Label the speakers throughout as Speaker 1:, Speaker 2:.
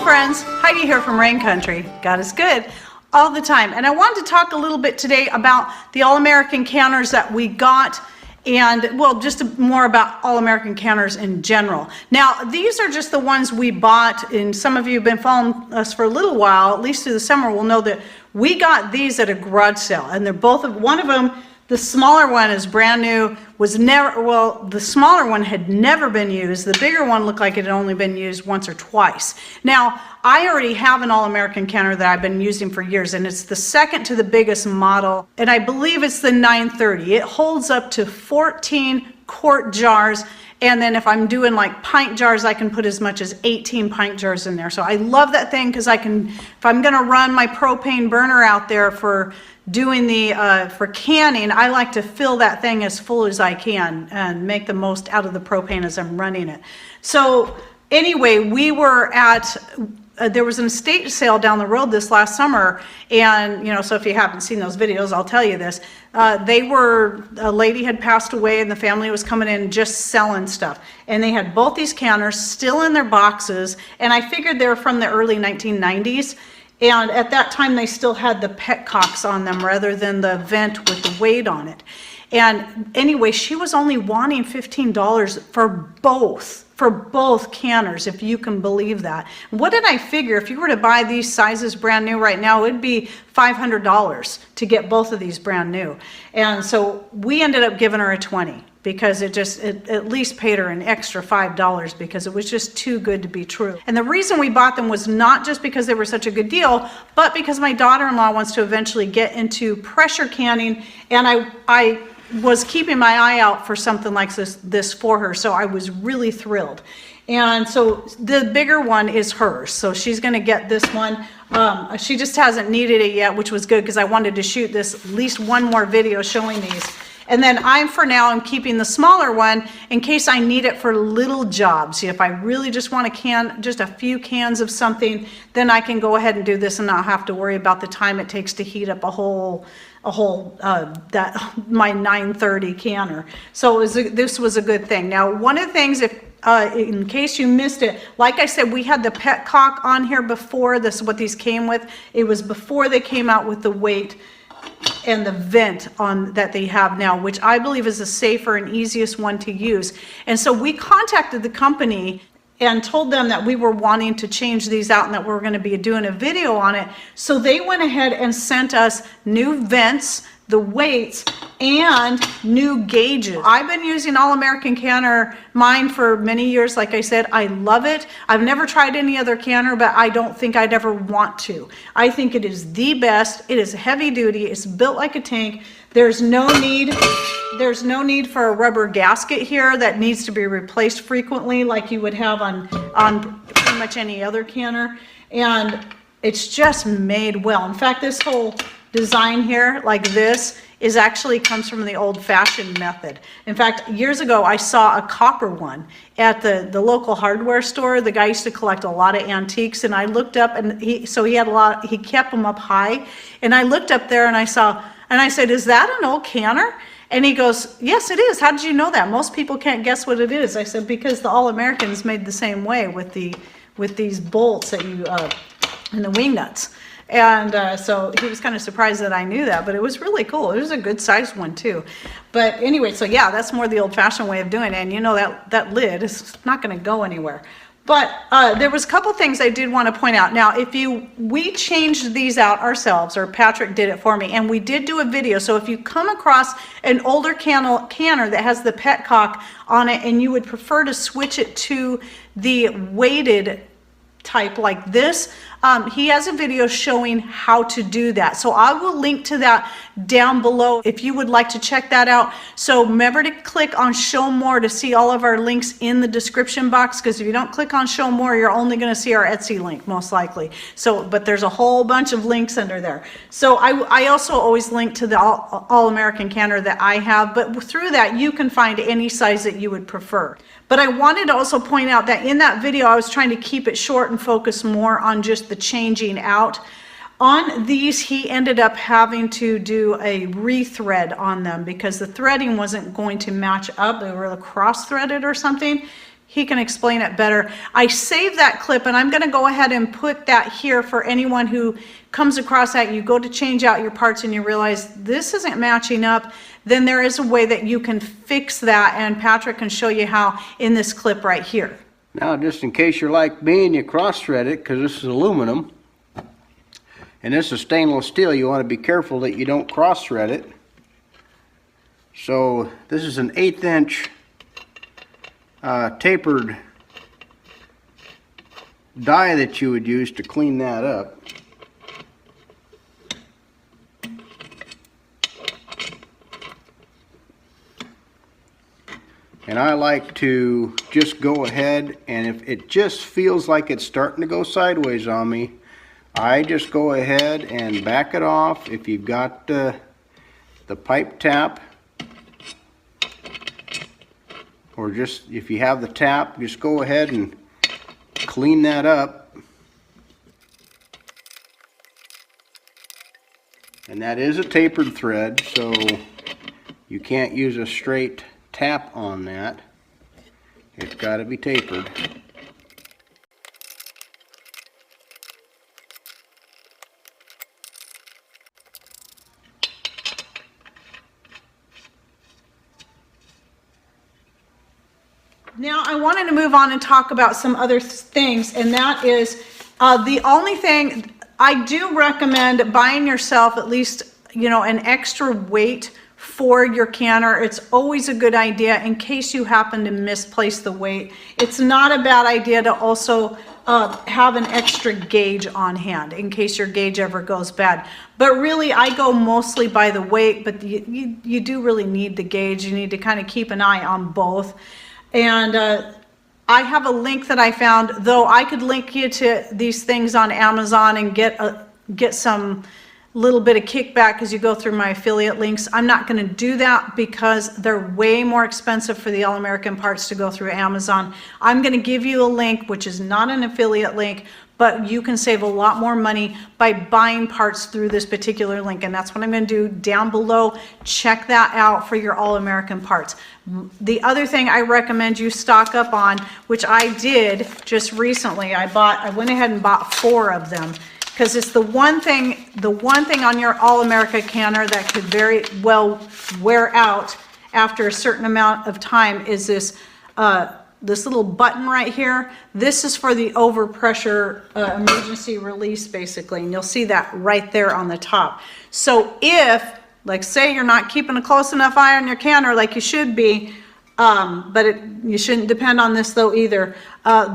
Speaker 1: friends, Heidi here from Rain Country. God is good all the time. And I wanted to talk a little bit today about the All-American canners that we got, and well, just more about All-American canners in general. Now, these are just the ones we bought, and some of you have been following us for a little while, at least through the summer, will know that we got these at a garage sale, and they're both, one of them, the smaller one is brand new, was never, well, the smaller one had never been used. The bigger one looked like it had only been used once or twice. Now, I already have an All-American canner that I've been using for years, and it's the second to the biggest model, and I believe it's the 930. It holds up to 14 quart jars, and then if I'm doing like pint jars, I can put as much as 18 pint jars in there. So I love that thing because I can, if I'm gonna run my propane burner out there for doing the for canning, I like to fill that thing as full as I can and make the most out of the propane as I'm running it. So anyway, we were at there was an estate sale down the road this last summer, and you know, so if you haven't seen those videos, I'll tell you this. A lady had passed away and the family was coming in just selling stuff, and they had both these canners still in their boxes, and I figured they were from the early 1990s. And at that time, they still had the petcocks on them rather than the vent with the weight on it. And anyway, she was only wanting $15 for both canners, if you can believe that. What did I figure? If you were to buy these sizes brand new right now, it would be $500 to get both of these brand new. And so we ended up giving her a 20 because it at least paid her an extra $5 because it was just too good to be true. And the reason we bought them was not just because they were such a good deal, but because my daughter-in-law wants to eventually get into pressure canning, and I was keeping my eye out for something like this for her, so I was really thrilled. And so the bigger one is hers, so she's going to get this one. She just hasn't needed it yet, which was good because I wanted to shoot this at least one more video showing these. And then for now, I'm keeping the smaller one in case I need it for little jobs. If I really just want to can just a few cans of something, then I can go ahead and do this and not have to worry about the time it takes to heat up my 930 canner. So this was a good thing. Now, one of the things, in case you missed it, like I said, we had the petcock on here before. This is what these came with. It was before they came out with the weight and the vent on that they have now, which I believe is the safer and easiest one to use. And so we contacted the company and told them that we were wanting to change these out and that we were going to be doing a video on it. So they went ahead and sent us new vents, the weights, and new gauges. I've been using All-American canner mine for many years. Like I said, I love it. I've never tried any other canner, but I don't think I'd ever want to. I think it is the best. It is heavy duty. It's built like a tank. There's no need for a rubber gasket here that needs to be replaced frequently like you would have on pretty much any other canner. And it's just made well. In fact, this whole design here, like this, actually comes from the old-fashioned method. In fact, years ago, I saw a copper one at the local hardware store. The guy used to collect a lot of antiques, and I looked up, and he kept them up high, and I looked up there and I said, "Is that an old canner?" And he goes, "Yes, it is. How did you know that? Most people can't guess what it is." I said, "Because the All-Americans made the same way with these bolts that you and the wing nuts." And so he was kind of surprised that I knew that, but it was really cool. It was a good sized one too. But anyway, so yeah, that's more the old-fashioned way of doing it. And you know that lid is not going to go anywhere. But there was a couple things I did want to point out. Now, we changed these out ourselves, or Patrick did it for me, and we did do a video. So if you come across an older canner that has the petcock on it and you would prefer to switch it to the weighted type like this, he has a video showing how to do that. So I will link to that down below if you would like to check that out. So remember to click on show more to see all of our links in the description box, because if you don't click on show more, you're only going to see our Etsy link most likely. So, but there's a whole bunch of links under there. So I also always link to the All-American canner that I have, but through that you can find any size that you would prefer. But I wanted to also point out that in that video I was trying to keep it short and focus more on just the changing out. On these, he ended up having to do a rethread on them because the threading wasn't going to match up. They were cross-threaded or something. he can explain it better. I saved that clip, and I'm gonna go ahead and put that here for anyone who comes across that. You go to change out your parts and you realize this isn't matching up, then there is a way that you can fix that, and Patrick can show you how in this clip right here.
Speaker 2: Now, just in case you're like me and you cross-thread it, because this is aluminum, and this is stainless steel, you want to be careful that you don't cross-thread it. So this is an 1/8 inch tapered die that you would use to clean that up. And I like to just go ahead, and if it just feels like it's starting to go sideways on me, I just go ahead and back it off. If you've got the pipe tap, or just if you have the tap, just go ahead and clean that up. And that is a tapered thread, so you can't use a straight tap on that. It's got to be tapered.
Speaker 1: Now I wanted to move on and talk about some other things, and that is the only thing I do recommend buying yourself at least, you know, an extra weight for your canner. It's always a good idea in case you happen to misplace the weight. It's not a bad idea to also have an extra gauge on hand in case your gauge ever goes bad. But really, I go mostly by the weight, but you do really need the gauge. You need to kind of keep an eye on both. And I have a link that I found, though I could link you to these things on Amazon and get some little bit of kickback as you go through my affiliate links. I'm not going to do that because they're way more expensive for the All American parts to go through Amazon. I'm going to give you a link, which is not an affiliate link, but you can save a lot more money by buying parts through this particular link, and that's what I'm going to do down below. Check that out for your All American parts. The other thing I recommend you stock up on, which I did just recently, I went ahead and bought 4 of them, because it's the one thing on your All America canner that could very well wear out after a certain amount of time is this this little button right here. This is for the overpressure emergency release, basically, and you'll see that right there on the top. So if, like, say you're not keeping a close enough eye on your canner like you should be, you shouldn't depend on this though either.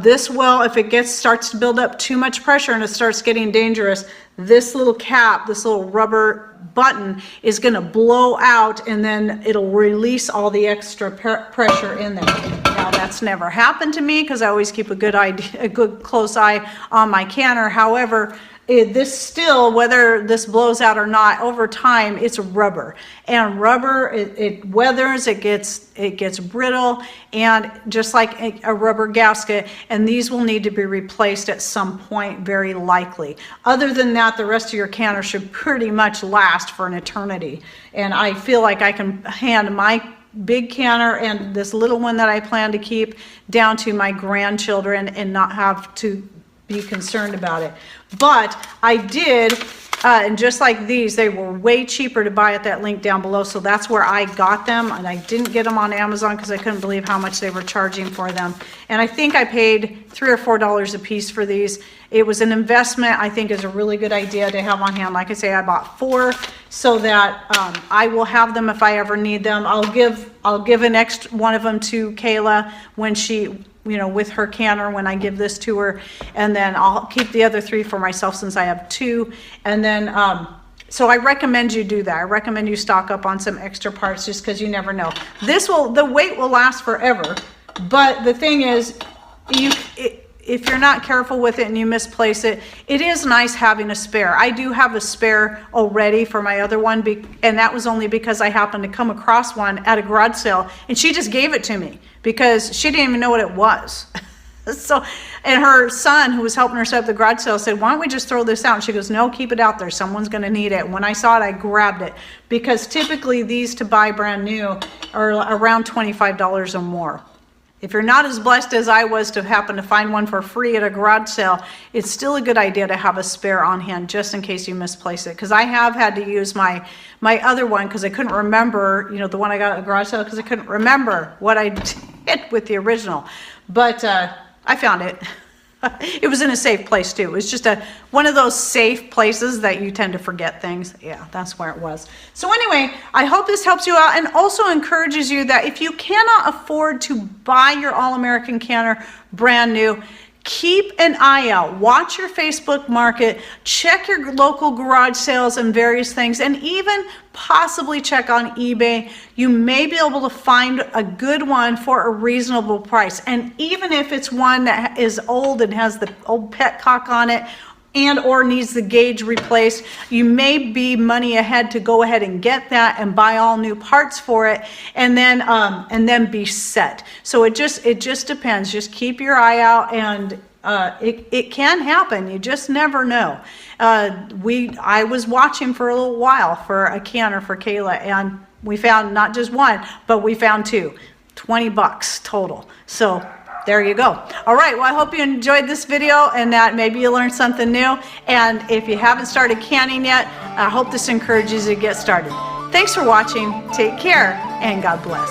Speaker 1: This will, if it starts to build up too much pressure and it starts getting dangerous, this little cap, this little rubber button is going to blow out, and then it'll release all the extra pressure in there. Now that's never happened to me because I always keep a good close eye on my canner. However, this still, whether this blows out or not, over time it's rubber, and rubber it weathers, it gets brittle, and just like a rubber gasket, and these will need to be replaced at some point, very likely. Other than that, the rest of your canner should pretty much last for an eternity, and I feel like I can hand my big canner and this little one that I plan to keep down to my grandchildren and not have to be concerned about it. But I did, and just like these, they were way cheaper to buy at that link down below, so that's where I got them, and I didn't get them on Amazon because I couldn't believe how much they were charging for them. And I think I paid $3 or $4 a piece for these. It was an investment. I think is a really good idea to have on hand. Like I say, I bought 4 so that I will have them if I ever need them. I'll give an extra one of them to Kayla when she, with her canner, when I give this to her, and then I'll keep the other 3 for myself since I have 2. And then so I recommend you do that. I recommend you stock up on some extra parts just because you never know. The weight will last forever, but the thing is, if you're not careful with it and you misplace it, it is nice having a spare. I do have a spare already for my other one, and that was only because I happened to come across one at a garage sale, and she just gave it to me because she didn't even know what it was. So, and her son, who was helping her set up the garage sale, said, "Why don't we just throw this out?" And she goes, "No, keep it out there. Someone's going to need it." When I saw it, I grabbed it, because typically these to buy brand new are around $25 or more. If you're not as blessed as I was to happen to find one for free at a garage sale, it's still a good idea to have a spare on hand just in case you misplace it. Because I have had to use my other one because I couldn't remember, you know, the one I got at a garage sale, because I couldn't remember what I did with the original. But I found it. It was in a safe place too. It was just one of those safe places that you tend to forget things. Yeah, that's where it was. So anyway, I hope this helps you out and also encourages you that if you cannot afford to buy your All-American canner brand new, keep an eye out. Watch your Facebook market, check your local garage sales and various things, and even possibly check on eBay. You may be able to find a good one for a reasonable price. And even if it's one that is old and has the old petcock on it and or needs the gauge replaced, you may be money ahead to go ahead and get that and buy all new parts for it, and then be set. So it just depends. Just keep your eye out, and it can happen. You just never know. I was watching for a little while for a canner for Kayla, and we found not just one, but we found two. $20 total. So there you go. All right, well, I hope you enjoyed this video and that maybe you learned something new. And if you haven't started canning yet, I hope this encourages you to get started. Thanks for watching. Take care, and God bless.